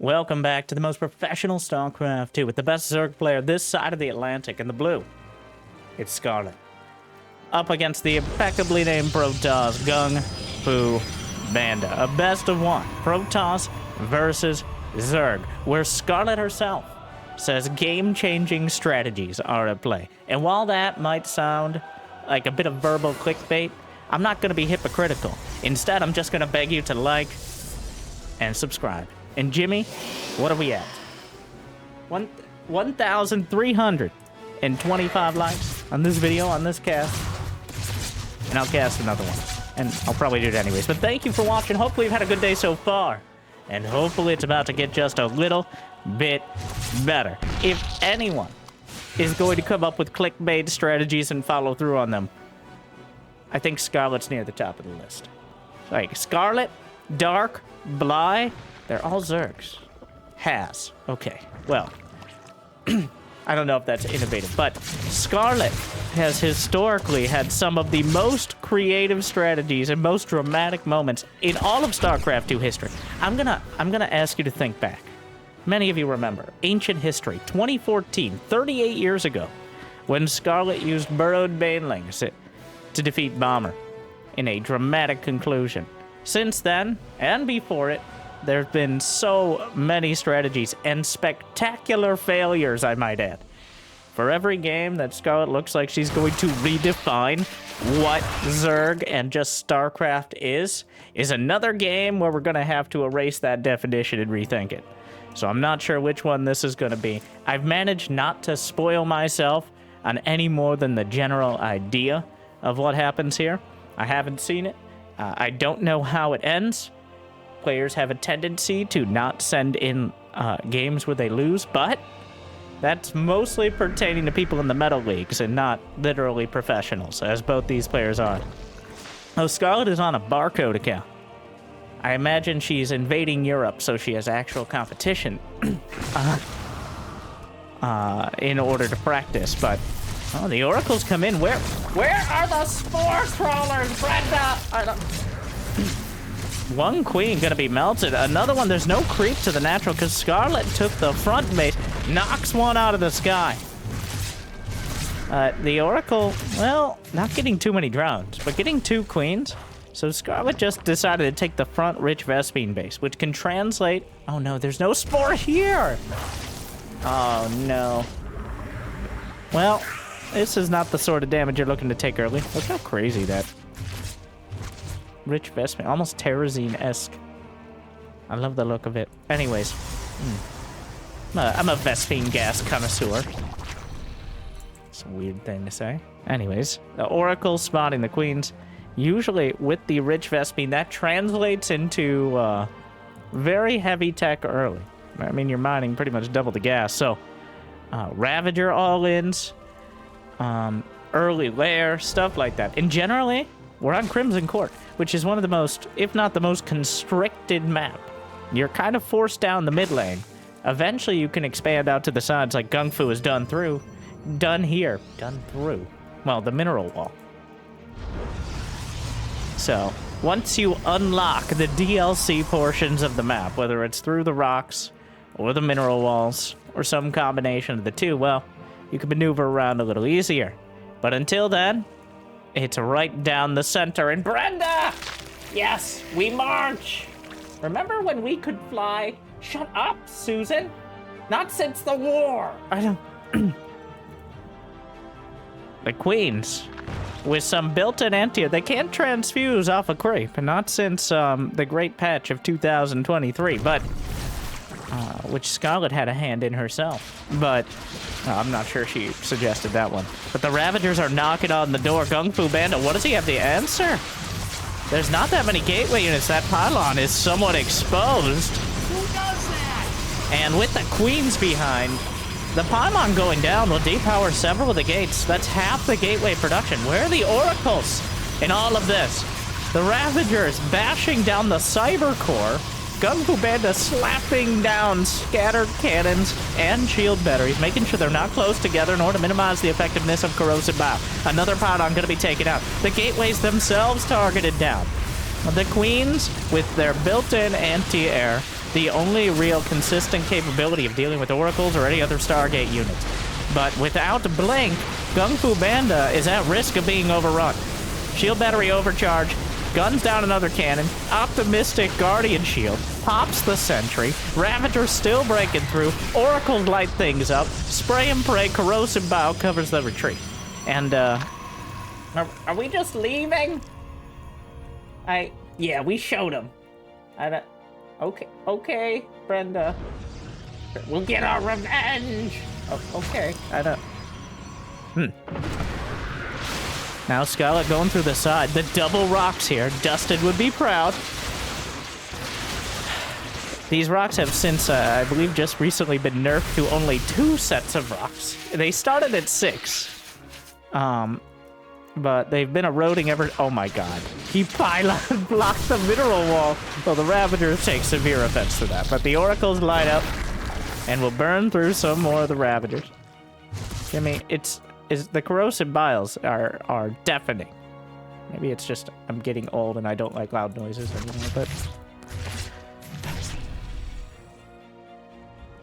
Welcome back to the most professional StarCraft 2 with the best Zerg player this side of the Atlantic in the blue. It's Scarlett. Up against the impeccably named Protoss GungFuBanda. A best of one. Protoss versus Zerg, where Scarlett herself says game-changing strategies are at play. And while that might sound like a bit of verbal clickbait, I'm not going to be hypocritical. Instead, I'm just going to beg you to like and subscribe. And Jimmy, what are we at? 1,325 likes on this video, on this cast. And I'll cast another one. And I'll probably do it anyways. But thank you for watching. Hopefully you've had a good day so far. And hopefully it's about to get just a little bit better. If anyone is going to come up with clickbait strategies and follow through on them, I think Scarlett's near the top of the list. Like Scarlett, Dark, Bly, they're all Zergs. Has. Okay, well, I don't know if that's innovative, but Scarlett has historically had some of the most creative strategies and most dramatic moments in all of StarCraft 2 history. I'm gonna ask you to think back. Many of you remember ancient history, 2014, 38 years ago, when Scarlett used burrowed banelings to defeat Bomber in a dramatic conclusion. Since then, and before it, there have been so many strategies and spectacular failures, I might add. For every game that Scarlett looks like she's going to redefine what Zerg and just StarCraft is another game where we're going to have to erase that definition and rethink it. So I'm not sure which one this is going to be. I've managed not to spoil myself on any more than the general idea of what happens here. I haven't seen it. I don't know how it ends. Players have a tendency to not send in games where they lose, but that's mostly pertaining to people in the meta leagues and not literally professionals, as both these players are. Oh, Scarlett is on a barcode account. I imagine she's invading Europe, so she has actual competition in order to practice, but oh, the oracles come in. Where are the spore trawlers, Brenda? One queen gonna be melted. Another one, there's no creep to the natural because Scarlett took the front base, knocks one out of the sky. The oracle, well, not getting too many drones, but getting 2 queens. So Scarlett just decided to take the front rich Vespene base, which can translate. Oh no, there's no spore here. Oh no. Well, this is not the sort of damage you're looking to take early. Look how crazy that rich Vespene, almost Terrazine-esque. I love the look of it. Anyways, I'm a Vespene gas connoisseur. It's a weird thing to say. Anyways, the Oracle spotting the queens. Usually with the rich Vespene, that translates into very heavy tech early. I mean, you're mining pretty much double the gas. So, Ravager all-ins, early lair, stuff like that. And generally, we're on Crimson Court, which is one of the most, if not the most constricted map. You're kind of forced down the mid lane. Eventually, you can expand out to the sides like GungFu has done through. Done through. Well, the mineral wall. So, once you unlock the DLC portions of the map, whether it's through the rocks or the mineral walls or some combination of the two, well, you can maneuver around a little easier. But until then, it's right down the center. And Brenda! Yes, we march! Remember when we could fly? Shut up, Susan! Not since the war! I don't... The queens, with some built-in anti, they can't transfuse off a creep. Not since the great patch of 2023, but... which Scarlett had a hand in herself. But I'm not sure she suggested that one. But the Ravagers are knocking on the door. GungFuBanda, what does he have to answer? There's not that many gateway units. That pylon is somewhat exposed. Who does that? And with the queens behind, the pylon going down will depower several of the gates. That's half the gateway production. Where are the oracles in all of this? The Ravagers bashing down the cyber core. GungFuBanda slapping down scattered cannons and shield batteries, making sure they're not close together in order to minimize the effectiveness of corrosive bow. Another pylon going to be taken out. The gateways themselves targeted down. The queens, with their built-in anti-air, the only real consistent capability of dealing with oracles or any other Stargate units. But without Blink, GungFuBanda is at risk of being overrun. Shield battery overcharge, guns down another cannon, optimistic Guardian shield, pops the sentry, Ravager still breaking through, oracles light things up, spray and pray, corrosive bow covers the retreat. And, are we just leaving? Yeah, we showed him. Okay, Brenda. We'll get our revenge! Oh, okay, Now Scarlett going through the side. The double rocks here. Dusted would be proud. These rocks have since, I believe, just recently been nerfed to only 2 sets of rocks. They started at 6. But they've been eroding ever... Oh my god. He pylon blocked the mineral wall. Well, the Ravagers take severe offense to that. But the Oracles light up and will burn through some more of the Ravagers. I mean, the corrosive biles are deafening. Maybe it's just I'm getting old and I don't like loud noises anymore, but...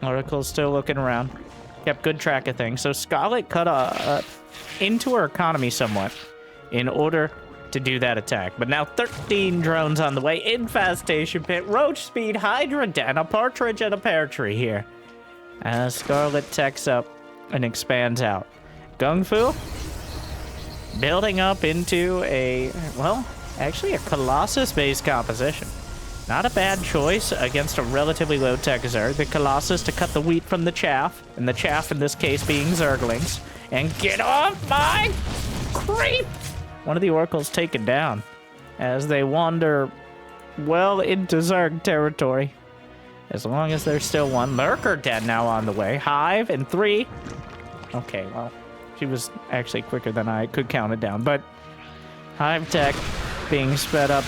Oracle's still looking around. Kept good track of things. So Scarlett cut into her economy somewhat in order to do that attack. But now 13 drones on the way. Infestation pit, roach speed, hydra den, a partridge, and a pear tree here. As Scarlett techs up and expands out. GungFu building up into a, well, actually a Colossus-based composition. Not a bad choice against a relatively low-tech Zerg. The Colossus to cut the wheat from the chaff, and the chaff in this case being Zerglings. And get off my creep! One of the Oracles taken down as they wander well into Zerg territory. As long as there's still one. Lurker dead now on the way. Hive and 3. Okay, well, she was actually quicker than I could count it down. But Hive tech being sped up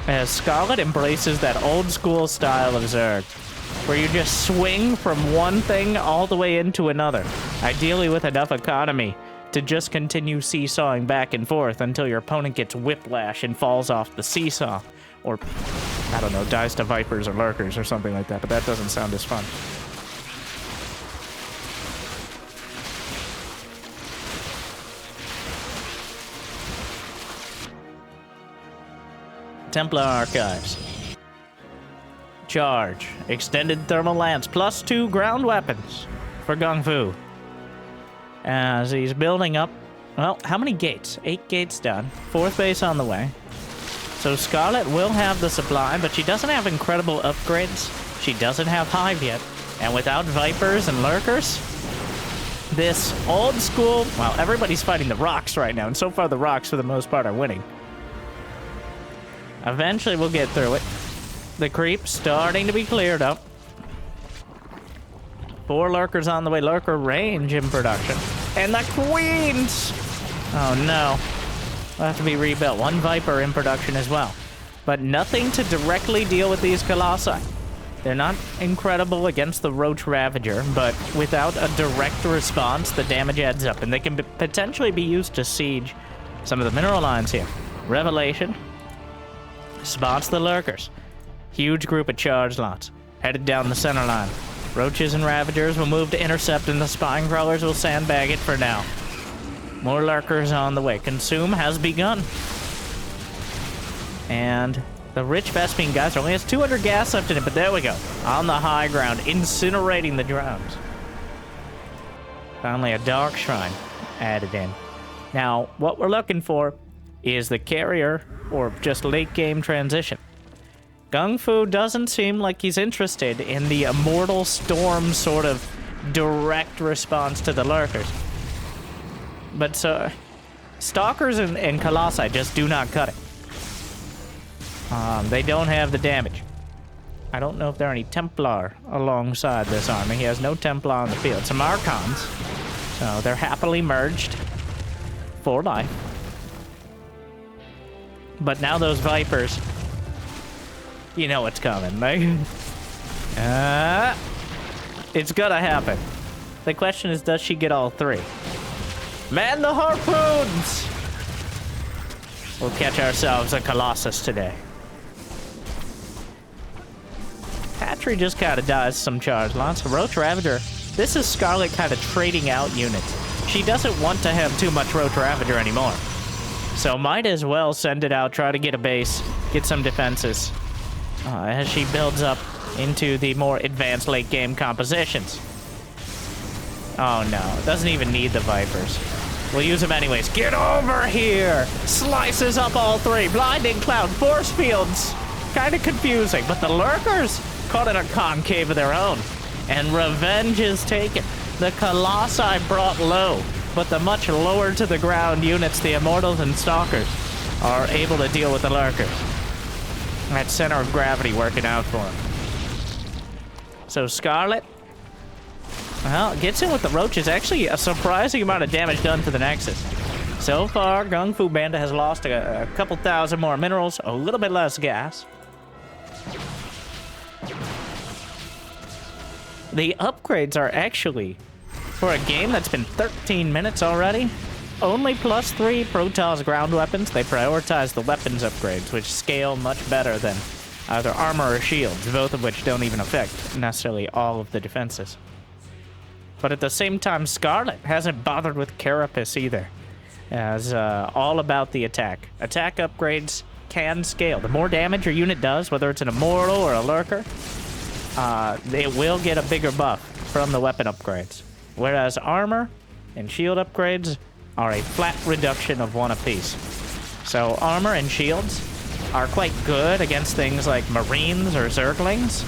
as Scarlett embraces that old school style of Zerg, where you just swing from one thing all the way into another, ideally with enough economy to just continue seesawing back and forth until your opponent gets whiplash and falls off the seesaw, or, I don't know, dies to Vipers or Lurkers or something like that, but that doesn't sound as fun. Templar Archives. Charge. Extended thermal lance. +2 ground weapons for GungFu. As he's building up... Well, how many gates? 8 gates done. 4th base on the way. So Scarlett will have the supply, but she doesn't have incredible upgrades. She doesn't have Hive yet. And without Vipers and Lurkers, this old school... Well, everybody's fighting the rocks right now, and so far the rocks, for the most part, are winning. Eventually, we'll get through it. The creep starting to be cleared up. 4 Lurkers on the way. Lurker range in production. And the Queens! Oh, no. Will have to be rebuilt. 1 Viper in production as well. But nothing to directly deal with these Colossi. They're not incredible against the Roach Ravager, but without a direct response, the damage adds up. And they can potentially be used to siege some of the mineral lines here. Revelation spots the Lurkers. Huge group of charge lots headed down the center line. Roaches and Ravagers will move to intercept, and the Spine Crawlers will sandbag it for now. More Lurkers on the way. Consume has begun. And the Rich Vespine Geyser only has 200 gas left in it, but there we go. On the high ground, incinerating the drones. Finally, a Dark Shrine added in. Now, what we're looking for is the carrier or just late game transition. GungFu doesn't seem like he's interested in the Immortal Storm sort of direct response to the Lurkers. But so, Stalkers and Colossi just do not cut it. They don't have the damage. I don't know if there are any Templar alongside this army. He has no Templar on the field. Some Archons. So they're happily merged for life. But now those Vipers, you know what's coming, right? It's gonna happen. The question is, does she get all 3? Man the harpoons! We'll catch ourselves a Colossus today. Sentry just kind of dies some charge. Lots of Roach Ravager. This is Scarlett kind of trading out units. She doesn't want to have too much Roach Ravager anymore. So might as well send it out, try to get a base, get some defenses. As she builds up into the more advanced late game compositions. Oh no, doesn't even need the Vipers. We'll use them anyways. Get over here! Slices up all three. Blinding Cloud, Force Fields. Kind of confusing, but the Lurkers caught in a concave of their own. And revenge is taken. The Colossi brought low, but the much lower to the ground units, the Immortals and Stalkers, are able to deal with the Lurkers. That center of gravity working out for him. So Scarlett, well, gets in with the Roaches. Actually, a surprising amount of damage done to the Nexus. So far, GungFuBanda has lost a couple thousand more minerals, a little bit less gas. The upgrades are actually, for a game that's been 13 minutes already, only +3 Protoss ground weapons. They prioritize the weapons upgrades, which scale much better than either armor or shields, both of which don't even affect necessarily all of the defenses. But at the same time, Scarlett hasn't bothered with Carapace either, as all about the attack. Attack upgrades can scale. The more damage your unit does, whether it's an Immortal or a Lurker, it will get a bigger buff from the weapon upgrades. Whereas armor and shield upgrades are a flat reduction of 1 apiece. So armor and shields are quite good against things like Marines or Zerglings,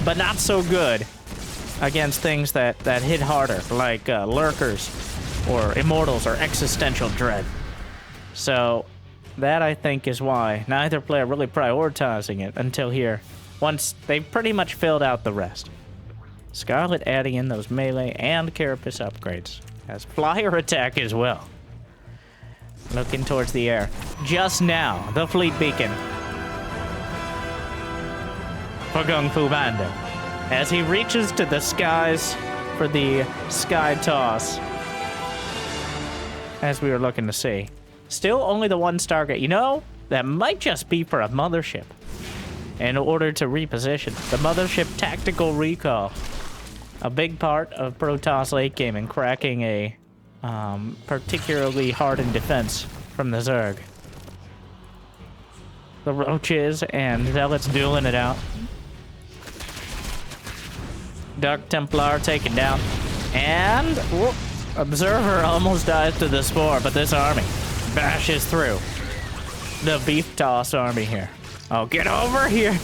but not so good against things that hit harder, like Lurkers or Immortals or Existential Dread. So that, I think, is why neither player really prioritizing it until here, once they've pretty much filled out the rest. Scarlett adding in those melee and Carapace upgrades. Has flyer attack as well. Looking towards the air. Just now, the fleet beacon for GungFuBanda. As he reaches to the skies for the sky toss. As we were looking to see. Still only the 1 Stargate. You know, that might just be for a mothership. In order to reposition. The mothership tactical recall. A big part of Protoss late game and cracking a particularly hardened defense from the Zerg. The Roaches and Zealots dueling it out. Dark Templar taken down. And whoop, Observer almost dies to the Spore, but this army bashes through. The Beef Toss army here. Oh, get over here!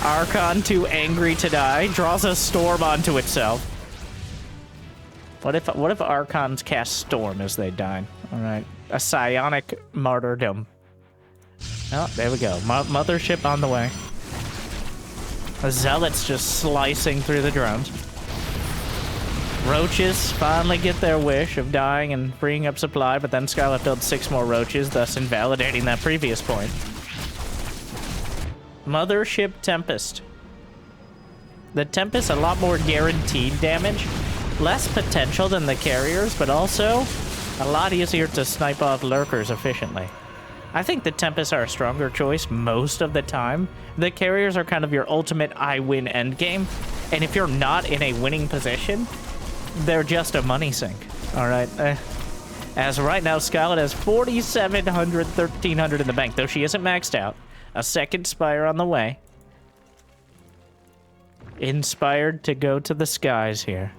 Archon, too angry to die, draws a storm onto itself. What if Archons cast Storm as they die? Alright. A psionic martyrdom. Oh, there we go. Mothership on the way. The Zealots just slicing through the drones. Roaches finally get their wish of dying and freeing up supply, but then Scarlett builds 6 more Roaches, thus invalidating that previous point. Mothership Tempest. The Tempest, a lot more guaranteed damage. Less potential than the carriers, but also a lot easier to snipe off Lurkers efficiently. I think the Tempests are a stronger choice most of the time. The carriers are kind of your ultimate I win endgame. And if you're not in a winning position, they're just a money sink. Alright. As right now, Scarlett has 4,700, 1,300 in the bank, though she isn't maxed out. A second Spire on the way. Inspired to go to the skies here.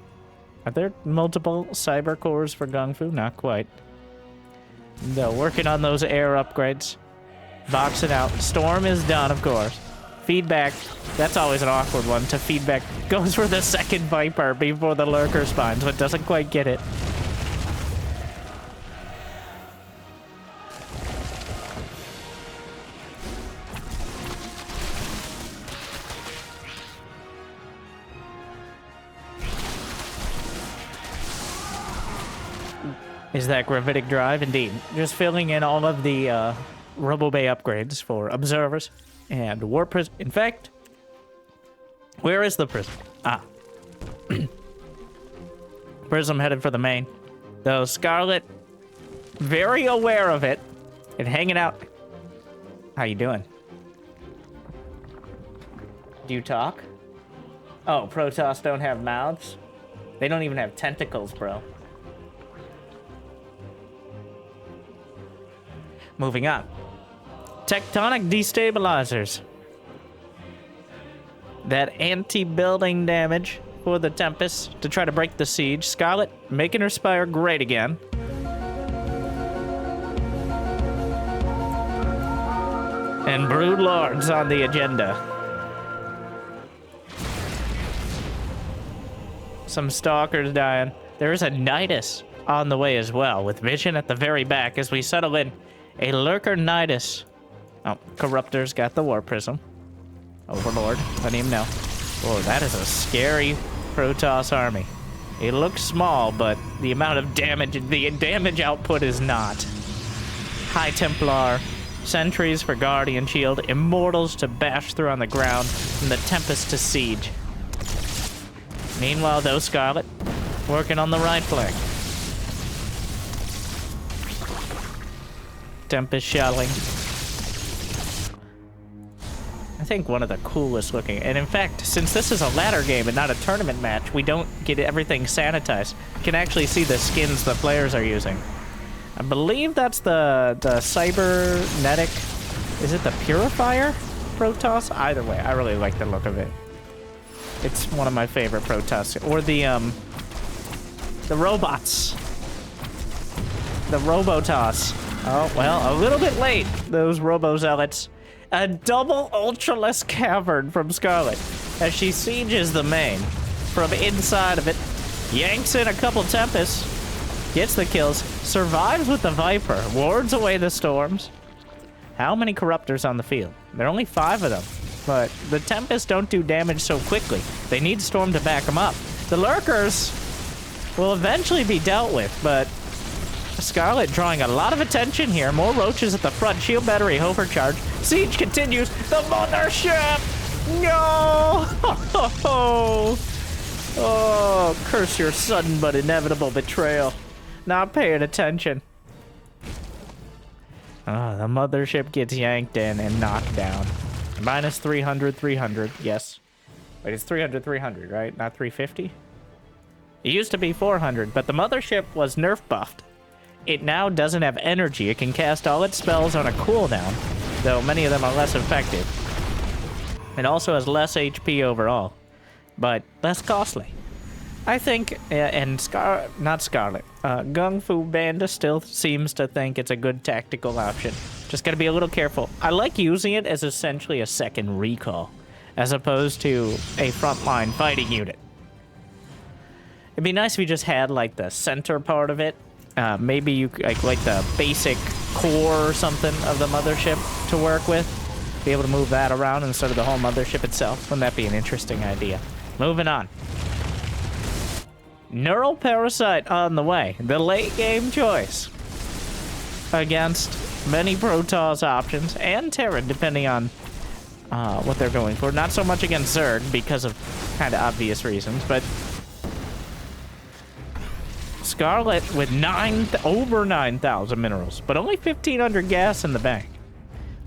Are there multiple cyber cores for GungFu? Not quite. No, working on those air upgrades. Boxing out. Storm is done, of course. Feedback. That's always an awkward one to feedback. Goes for the second Viper before the Lurker spawns, but doesn't quite get it. Is that gravitic drive? Indeed. Just filling in all of the Robo Bay upgrades for observers and War Prism. In fact, where is the Prism? Ah. Prism headed for the main. Though Scarlett, very aware of it and hanging out. How you doing? Do you talk? Oh, Protoss don't have mouths? They don't even have tentacles, bro. Moving on. Tectonic destabilizers. That anti-building damage for the Tempest to try to break the siege. Scarlett making her Spire great again. And Brood Lords on the agenda. Some Stalkers dying. There is a Nidus on the way as well, with Vision at the very back as we settle in. A Lurker Nidus. Oh, Corruptor's got the War Prism. Overlord, letting him know. Oh, that is a scary Protoss army. It looks small, but the amount of damage, the damage output is not. High Templar, Sentries for Guardian Shield, Immortals to bash through on the ground, and the Tempest to siege. Meanwhile, though, Scarlett working on the right flank. Tempest shelling. I think one of the coolest looking, and in fact, since this is a ladder game and not a tournament match, we don't get everything sanitized. You can actually see the skins the players are using. I believe that's the cybernetic, is it the Purifier Protoss? Either way, I really like the look of it. It's one of my favorite Protoss. Or the robots. The Robotoss. Oh, well, a little bit late, those Robo-Zealots. A double Ultraless Cavern from Scarlett as she sieges the main. From inside of it, yanks in a couple Tempests, gets the kills, survives with the Viper, wards away the storms. How many Corruptors on the field? There are only 5 of them, but the Tempests don't do damage so quickly. They need Storm to back them up. The Lurkers will eventually be dealt with, but Scarlett drawing a lot of attention here. More roaches at the front. Shield battery, hover charge. Siege continues. The mothership! No! Oh, curse your sudden but inevitable betrayal. Not paying attention. Oh, the mothership gets yanked in and knocked down. Minus 300, 300. Yes. Wait, it's 300, 300, right? Not 350? It used to be 400, but the mothership was nerf buffed. It now doesn't have energy. It can cast all its spells on a cooldown, though many of them are less effective. It also has less HP overall, but less costly. I think, and GungFuBanda still seems to think it's a good tactical option. Just gotta be a little careful. I like using it as essentially a second recall, as opposed to a frontline fighting unit. It'd be nice if you just had, like, the center part of it. Maybe you like the basic core or something of the mothership to work with. Be able to move that around instead of the whole mothership itself. Wouldn't that be an interesting idea? Moving on. Neural Parasite on the way. The late game choice against many Protoss options and Terran, depending on what they're going for. Not so much against Zerg because of kind of obvious reasons, but Scarlett with over 9,000 minerals, but only 1,500 gas in the bank.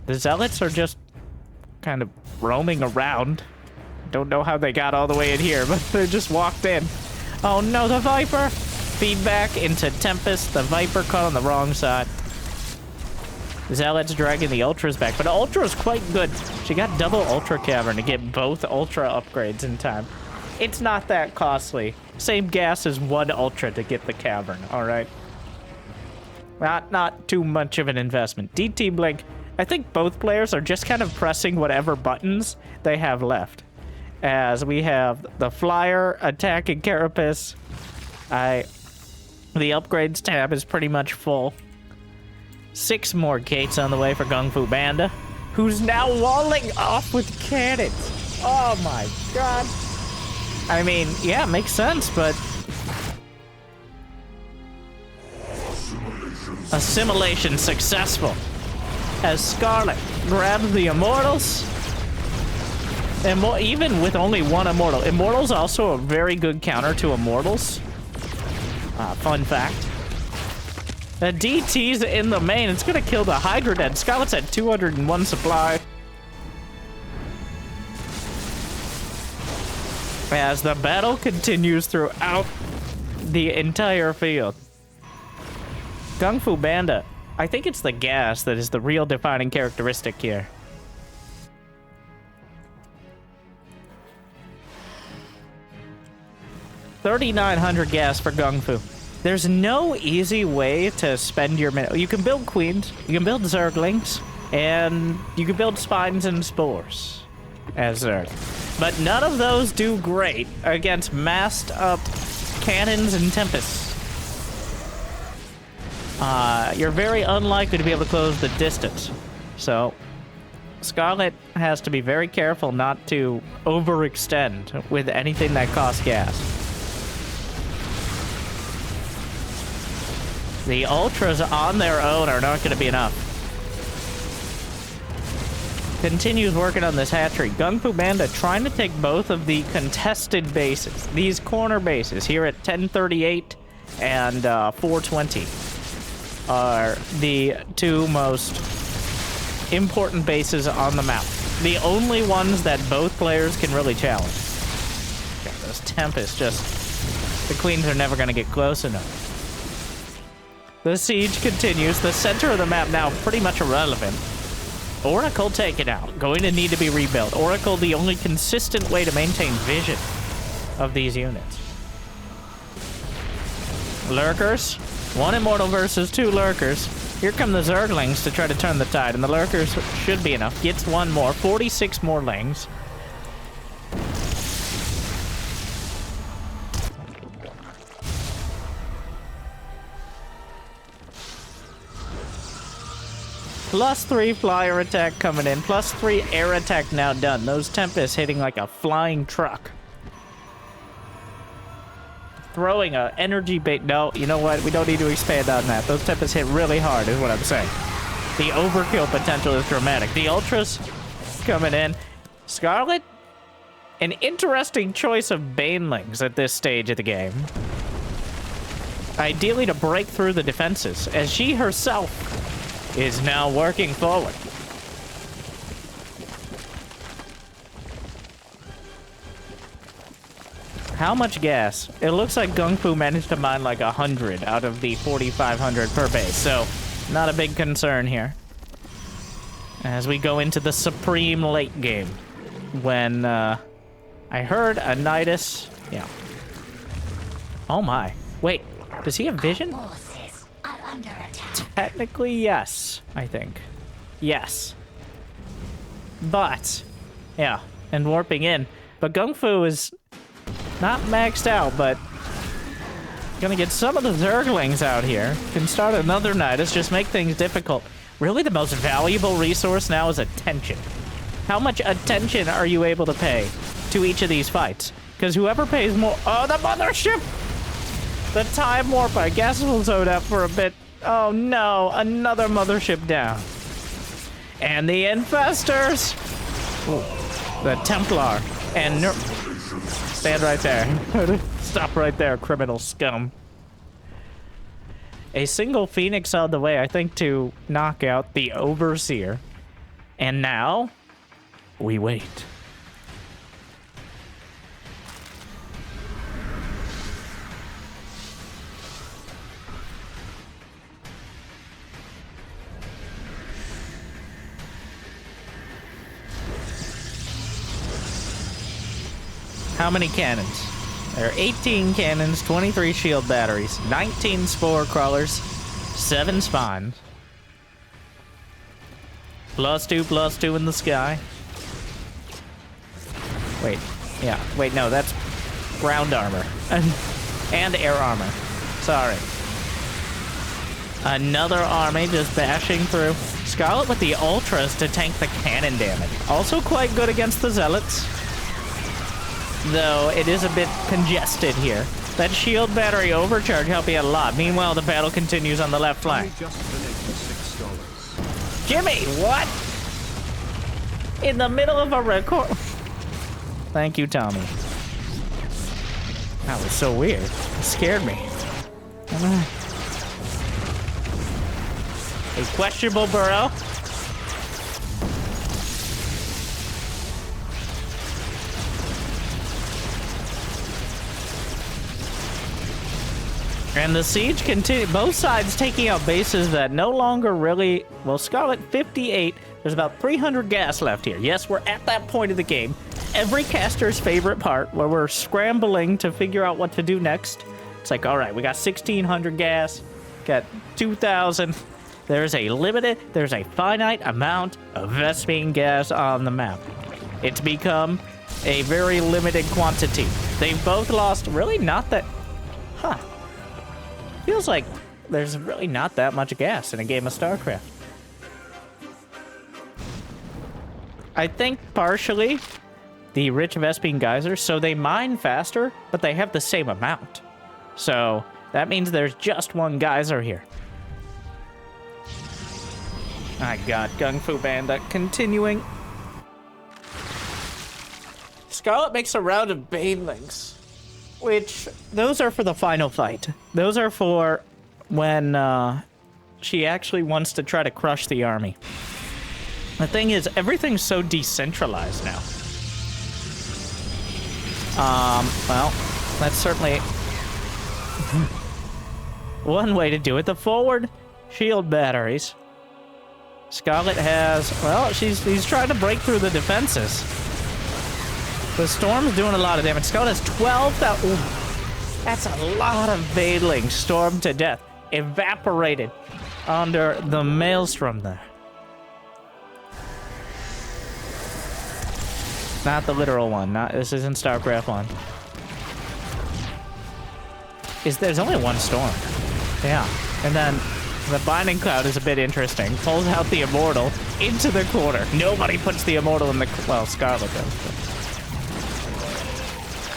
The Zealots are just kind of roaming around. Don't know how they got all the way in here, but they just walked in. Oh no, the Viper! Feedback into Tempest. The Viper caught on the wrong side. Zealots dragging the Ultras back, but Ultra's quite good. She got double Ultra Cavern to get both Ultra upgrades in time. It's not that costly. Same gas as 1 Ultra to get the Cavern, alright? Not too much of an investment. DT Blink, I think both players are just kind of pressing whatever buttons they have left. As we have the Flyer attacking Carapace. The upgrades tab is pretty much full. 6 more gates on the way for GungFuBanda, who's now walling off with cannons. Oh my god. I mean, yeah, it makes sense, but assimilation successful as Scarlett grabs the Immortals. And even with only 1 Immortal, Immortal's also a very good counter to Immortals. Fun fact. The DT's in the main. It's gonna kill the Hydra Dead. Scarlett's at 201 supply. as the battle continues throughout the entire field. GungFuBanda, I think it's the gas that is the real defining characteristic here. $3,900 gas for GungFu. There's no easy way to spend your minute. You can build queens, you can build zerglings, and you can build spines and spores as Zerg. But none of those do great against massed up cannons and tempests. You're very unlikely to be able to close the distance. So Scarlett has to be very careful not to overextend with anything that costs gas. The ultras on their own are not going to be enough. Continues working on this hatchery. GungFuBanda trying to take both of the contested bases. These corner bases here at 1038 and 420 are the two most important bases on the map. The only ones that both players can really challenge. God, those tempests just... The queens are never going to get close enough. The siege continues. The center of the map now pretty much irrelevant. Oracle taken out. Going to need to be rebuilt. Oracle, the only consistent way to maintain vision of these units. Lurkers. One Immortal versus two Lurkers. Here come the Zerglings to try to turn the tide, and the Lurkers should be enough. Gets one more. 46 more Lings. +3 flyer attack coming in. +3 air attack now done. Those Tempests hitting like a flying truck. Throwing a energy bait. No, you know what? We don't need to expand on that. Those Tempests hit really hard is what I'm saying. The overkill potential is dramatic. The Ultras coming in. Scarlett, an interesting choice of Banelings at this stage of the game. Ideally to break through the defenses, as she herself is now working forward. How much gas? It looks like GungFu managed to mine like 100 out of the 4,500 per base, so not a big concern here. As we go into the supreme late game, when I heard a Nidus. Yeah. Oh my. Wait, does he have vision? Technically, yes, I think. Yes. But, yeah, and warping in. But GungFu is not maxed out, but gonna get some of the Zerglings out here. Can start another Nidus, just make things difficult. Really, the most valuable resource now is attention. How much attention are you able to pay to each of these fights? Because whoever pays more... Oh, the mothership! The time warp, I guess, will zone out for a bit. Oh no, another mothership down. And the infestors! Ooh, the Templar. And stand right there. Stop right there, criminal scum. A single Phoenix on the way, I think, to knock out the Overseer. And now, we wait. How many cannons? There are 18 cannons, 23 shield batteries, 19 spore crawlers, 7 spines. +2/+2 in the sky. Wait, yeah, wait, no, that's ground armor. And air armor. Sorry. Another army just bashing through. Scarlett with the ultras to tank the cannon damage. Also quite good against the zealots. Though it is a bit congested here. That shield battery overcharge helping a lot. Meanwhile, the battle continues on the left flank. Jimmy, what? In the middle of a record? Thank you, Tommy. That was so weird. It scared me. A questionable burrow. And the siege continues. Both sides taking out bases that no longer really... Well, Scarlett, 58. There's about 300 gas left here. Yes, we're at that point of the game. Every caster's favorite part, where we're scrambling to figure out what to do next. It's like, all right, we got 1,600 gas. Got 2,000. There's a finite amount of Vespene gas on the map. It's become a very limited quantity. They've both lost really not that... Huh. Feels like there's really not that much gas in a game of StarCraft. I think partially the rich Vespene geysers, so they mine faster, but they have the same amount. So that means there's just one geyser here. I got GungFuBanda continuing. Scarlett makes a round of banelings, which those are for the final fight. Those are for when she actually wants to try to crush the army. The thing is, everything's so decentralized now. Well, that's certainly one way to do it. The forward shield batteries. Scarlett has, well, he's trying to break through the defenses. The storm's doing a lot of damage. Scarlett has 12,000. That's a lot of banelings stormed to death. Evaporated under the maelstrom there. Not the literal one. This isn't StarCraft 1. There's only one storm. Yeah. And then the Binding Cloud is a bit interesting. Pulls out the Immortal into the corner. Nobody puts the Immortal in the... Well, Scarlett does. But...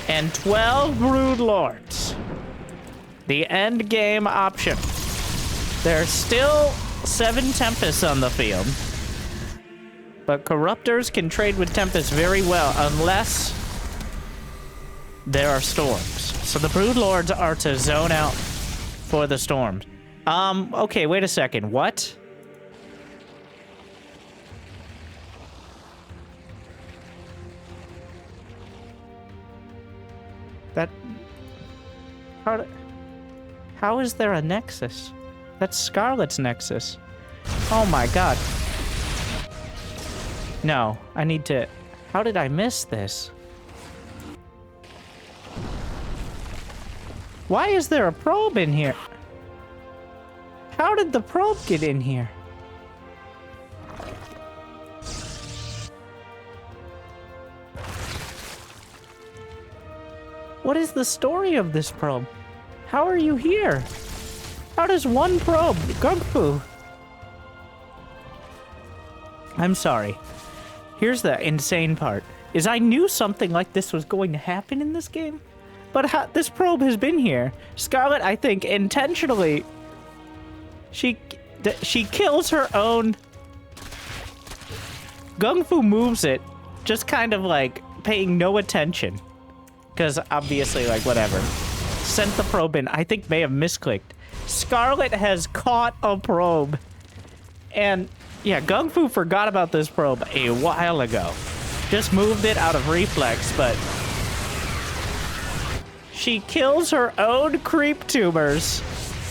And 12 Brood Lords. The end game option. There's still 7 Tempests on the field. But Corruptors can trade with Tempests very well, unless there are storms. So the Brood Lords are to zone out for the storms. Okay, wait a second. What? How is there a Nexus? That's Scarlett's Nexus. Oh my god. No, I need to... How did I miss this? Why is there a probe in here? How did the probe get in here? What is the story of this probe? How are you here? How does one probe... GungFu? I'm sorry. Here's the insane part, is I knew something like this was going to happen in this game, but this probe has been here. Scarlett, I think, intentionally, she kills her own... GungFu moves it, just kind of like paying no attention, because obviously, like, whatever. Sent the probe in, I think may have misclicked. Scarlett has caught a probe, and... Yeah, GungFu forgot about this probe a while ago. Just moved it out of reflex, but... She kills her own creep tumors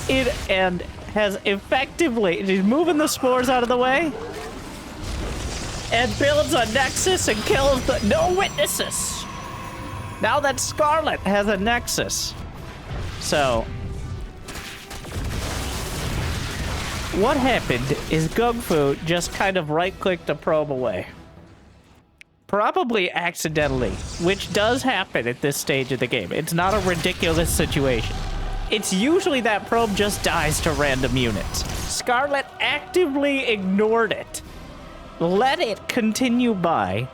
and has effectively... She's moving the spores out of the way and builds a Nexus and kills the... No witnesses! Now that Scarlett has a Nexus. So... What happened is GungFu just kind of right-clicked a probe away. Probably accidentally, which does happen at this stage of the game. It's not a ridiculous situation. It's usually that probe just dies to random units. Scarlett actively ignored it. Let it continue by.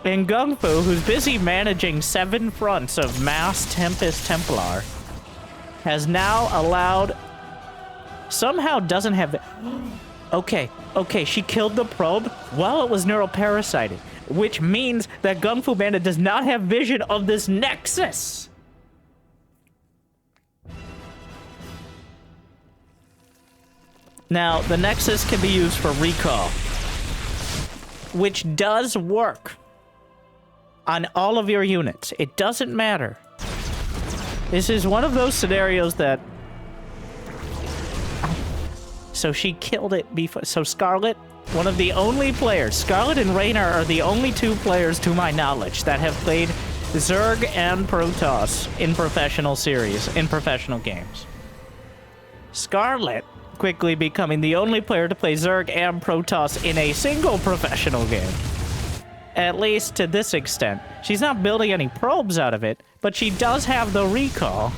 And GungFu, who's busy managing 7 fronts of mass Tempest Templar, has now allowed... Somehow doesn't have the... Okay, she killed the probe while it was neuroparasited, which means that GungFuBanda does not have vision of this Nexus. Now, the Nexus can be used for recall, which does work on all of your units. It doesn't matter This is one of those scenarios that... So she killed it before... So Scarlett, one of the only players... Scarlett and Raynor are the only two players, to my knowledge, that have played Zerg and Protoss in professional series, in professional games. Scarlett quickly becoming the only player to play Zerg and Protoss in a single professional game. At least to this extent. She's not building any probes out of it, but she does have the recall.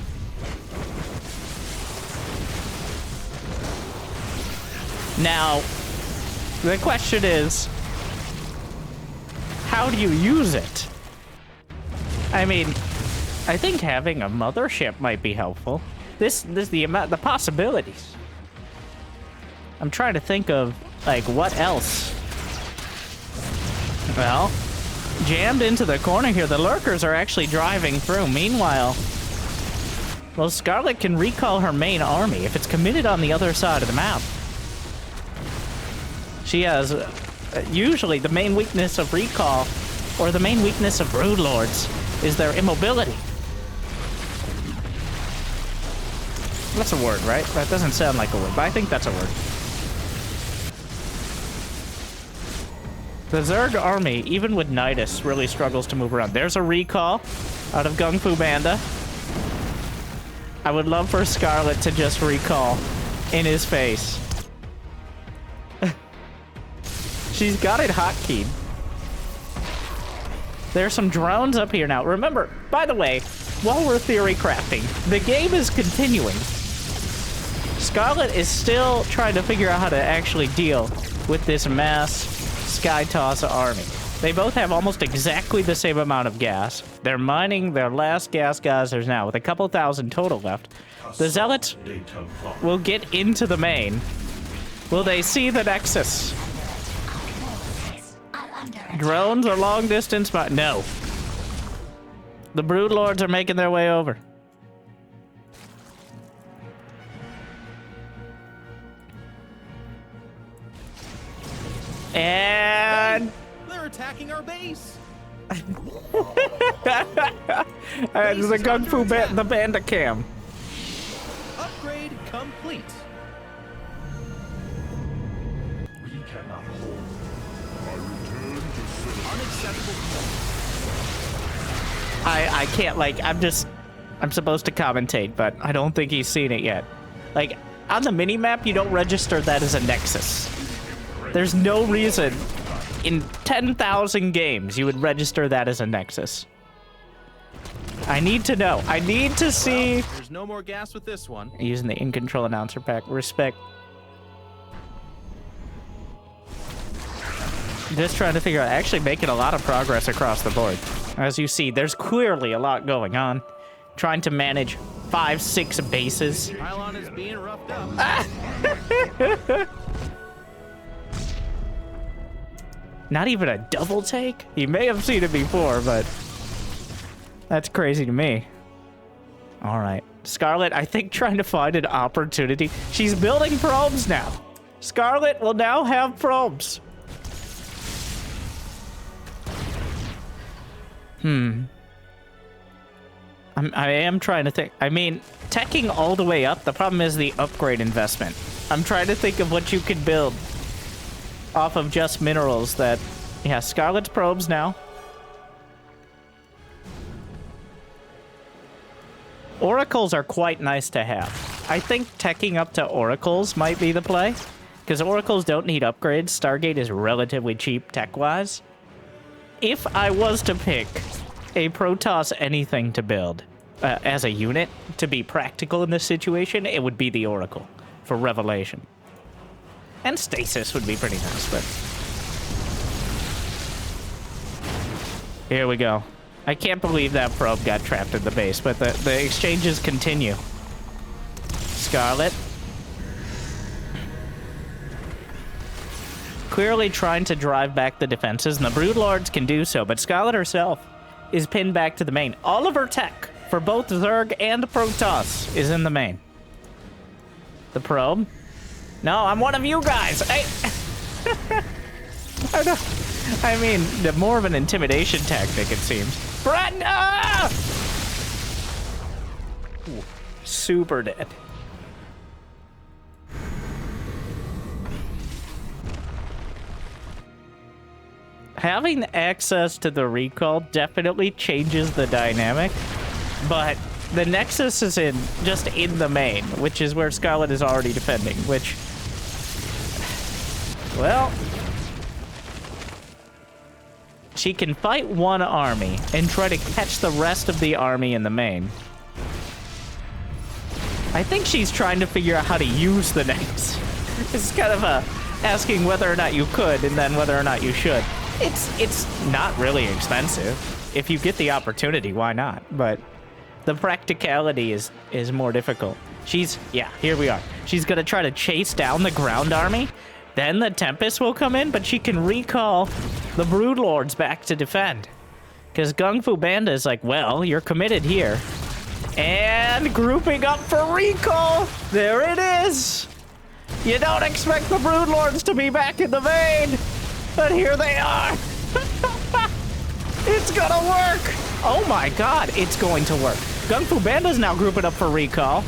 Now, the question is, how do you use it? I mean, I think having a mothership might be helpful. The possibilities. I'm trying to think of, like, what else? Well, jammed into the corner here, the lurkers are actually driving through. Meanwhile, well, Scarlett can recall her main army if it's committed on the other side of the map. She has, usually the main weakness of recall, or the main weakness of broodlords, is their immobility. That's a word, right? That doesn't sound like a word, but I think that's a word. The Zerg army, even with Nidus, really struggles to move around. There's a recall out of GungFuBanda. I would love for Scarlett to just recall in his face. She's got it hotkeyed. There's some drones up here now. Remember, by the way, while we're theory crafting, the game is continuing. Scarlett is still trying to figure out how to actually deal with this mass Skytoss army. They both have almost exactly the same amount of gas. They're mining their last gas geysers now with a couple thousand total left. The Zealots will get into the main. Will they see the Nexus? Drones are long distance, but no. The Broodlords are making their way over. And they're attacking our base. And the GungFuBanda, the Banda Cam. Upgrade complete. We cannot hold. I return to Unacceptable. I can't, like, I'm supposed to commentate, but I don't think he's seen it yet. Like, on the mini-map, you don't register that as a Nexus. There's no reason in 10,000 games you would register that as a Nexus. I need to know. I need to see... Well, there's no more gas with this one. Using the in-control announcer pack. Respect. Just trying to figure out... Actually making a lot of progress across the board. As you see, there's clearly a lot going on. Trying to manage 5-6 bases. Pylon is being roughed up. Not even a double take? You may have seen it before, but that's crazy to me. All right. Scarlett, I think, trying to find an opportunity. She's building probes now. Scarlett will now have probes. I am trying to think. I mean, teching all the way up, the problem is the upgrade investment. I'm trying to think of what you could build off of just minerals that... Yeah, Scarlett's probes now. Oracles are quite nice to have. I think teching up to Oracles might be the play. Because Oracles don't need upgrades. Stargate is relatively cheap tech-wise. If I was to pick a Protoss anything to build as a unit to be practical in this situation, it would be the Oracle for Revelation. And Stasis would be pretty nice, but... Here we go. I can't believe that probe got trapped in the base, but the exchanges continue. Scarlett. Clearly trying to drive back the defenses, and the Broodlords can do so, but Scarlett herself is pinned back to the main. All of her tech for both Zerg and Protoss is in the main. The probe. No, I'm one of you guys. I mean, the more of an intimidation tactic, it seems. Brenda! Ooh, super dead. Having access to the recall definitely changes the dynamic, but the Nexus is just in the main, which is where Scarlett is already defending, which, well, she can fight one army and try to catch the rest of the army in the main. I think she's trying to figure out how to use the Nexus. It's kind of asking whether or not you could and then whether or not you should. It's not really expensive. If you get the opportunity, why not? But the practicality is more difficult. Yeah, here we are. She's gonna try to chase down the ground army. Then the Tempest will come in, but she can recall the Broodlords back to defend. Because GungFuBanda is like, well, you're committed here. And grouping up for recall. There it is. You don't expect the Broodlords to be back in the main. But here they are. It's gonna work. Oh my god, it's going to work. GungFuBanda's now grouping up for recall.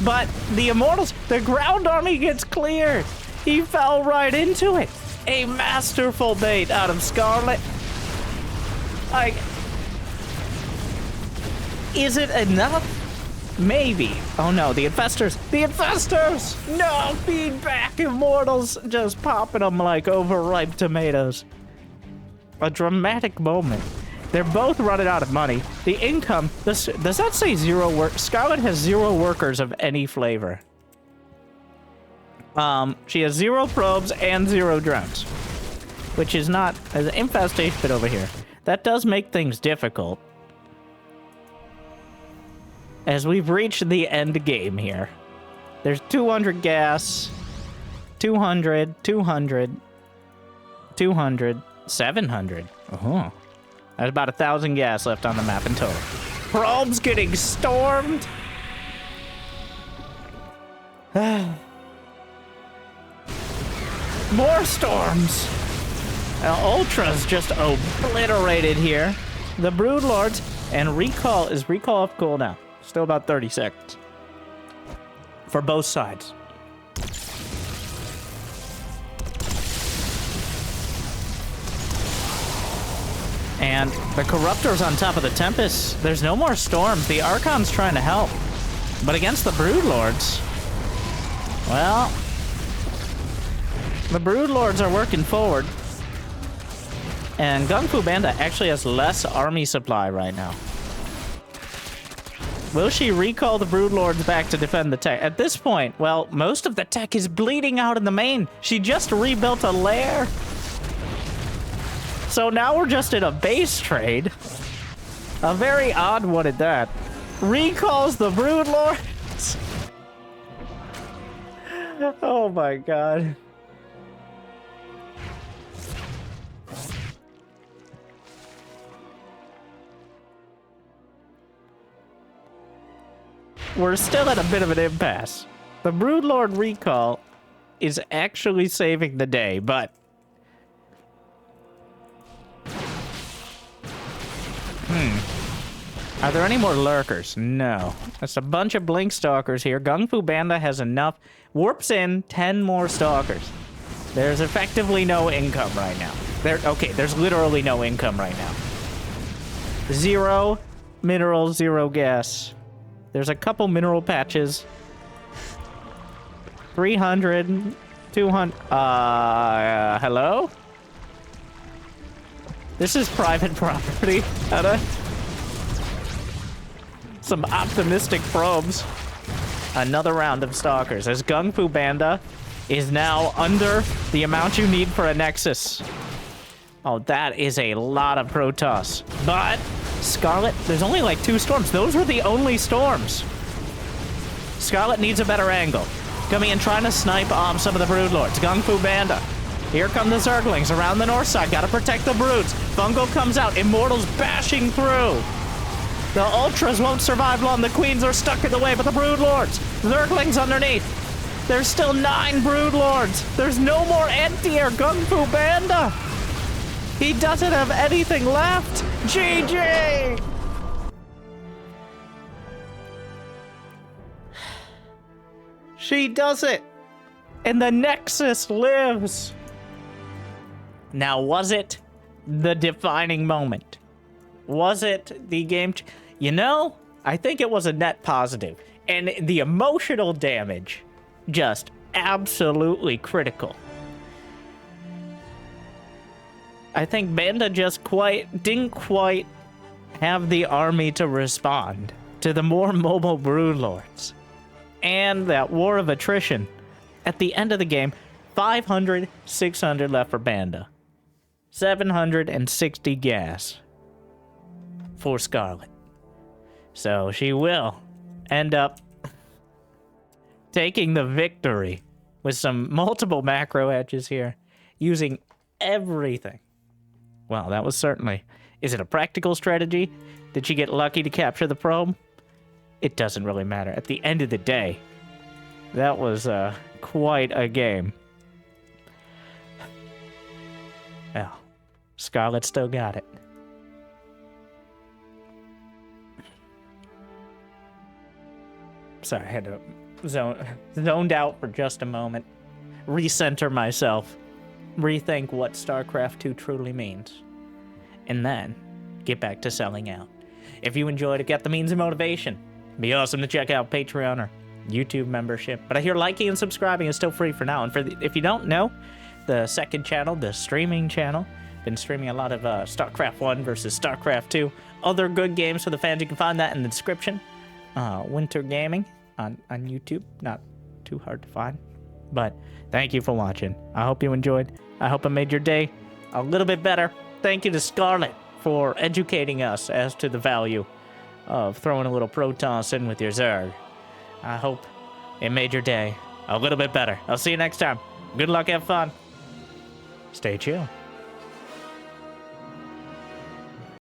But the Immortals, the ground army gets cleared. He fell right into it. A masterful bait out of Scarlett. Is it enough? Maybe. Oh no, the Infestors! The Infestors! No, feedback Immortals! Just popping them like overripe tomatoes. A dramatic moment. They're both running out of money. The income, does that say 0 work? Scarlett has 0 workers of any flavor. She has 0 probes and 0 drones. Which is not an infestation bit over here. That does make things difficult. As we've reached the end game here. There's 200 gas, 200, 200, 200, 700. Uh-huh. There's about 1,000 gas left on the map in total. Probes getting stormed. More storms. Ultra's just obliterated here. The Broodlords and recall is recall off cooldown. Still about 30 seconds. For both sides. And the Corruptor's on top of the Tempest. There's no more storms. The Archon's trying to help. But against the Broodlords, well, the Broodlords are working forward. And GungFuBanda actually has less army supply right now. Will she recall the Broodlords back to defend the tech? At this point, well, most of the tech is bleeding out in the main. She just rebuilt a lair. So now we're just in a base trade. A very odd one at that. Recalls the Broodlords. Oh my god. We're still at a bit of an impasse. The Broodlord recall is actually saving the day, but are there any more lurkers? No. That's a bunch of blink stalkers here. GungFuBanda has enough. Warps in 10 more stalkers. There's effectively no income right now. There's literally no income right now. 0 minerals, 0 gas. There's a couple mineral patches. 300, 200. Hello? This is private property. Some optimistic probes. Another round of stalkers. As GungFuBanda is now under the amount you need for a Nexus. Oh, that is a lot of Protoss. But Scarlett, there's only like 2 storms. Those were the only storms. Scarlett needs a better angle. Coming in trying to snipe off some of the Broodlords. GungFuBanda. Here come the Zerglings around the north side. Gotta protect the Broods. Fungal comes out. Immortals bashing through. The Ultras won't survive long. The Queens are stuck in the way, but the Broodlords. Zerglings underneath. There's still 9 Broodlords. There's no more anti-air. GungFuBanda. He doesn't have anything left. GG! She does it! And the Nexus lives! Now, was it the defining moment? Was it the game? You know, I think it was a net positive. And the emotional damage, just absolutely critical. I think Banda just didn't quite have the army to respond to the more mobile Broodlords. And that war of attrition. At the end of the game, 500, 600 left for Banda. 760 gas for Scarlett. So she will end up taking the victory with some multiple macro edges here, using everything. Well, that was certainly... Is it a practical strategy? Did she get lucky to capture the probe? It doesn't really matter. At the end of the day, that was quite a game. Well, Scarlett still got it. Sorry, I had to zoned out for just a moment. Recenter myself. Rethink what StarCraft 2 truly means. And then get back to selling out. If you enjoyed it, get the means of motivation. It'd be awesome to check out Patreon or YouTube membership. But I hear liking and subscribing is still free for now. And if you don't know, the second channel, the streaming channel, been streaming a lot of StarCraft 1 versus StarCraft 2. Other good games for the fans. You can find that in the description. Winter Gaming on YouTube. Not too hard to find. But thank you for watching. I hope you enjoyed. I hope I made your day a little bit better. Thank you to Scarlett for educating us as to the value of throwing a little Protoss in with your Zerg. I hope it made your day a little bit better. I'll see you next time. Good luck, have fun. Stay chill.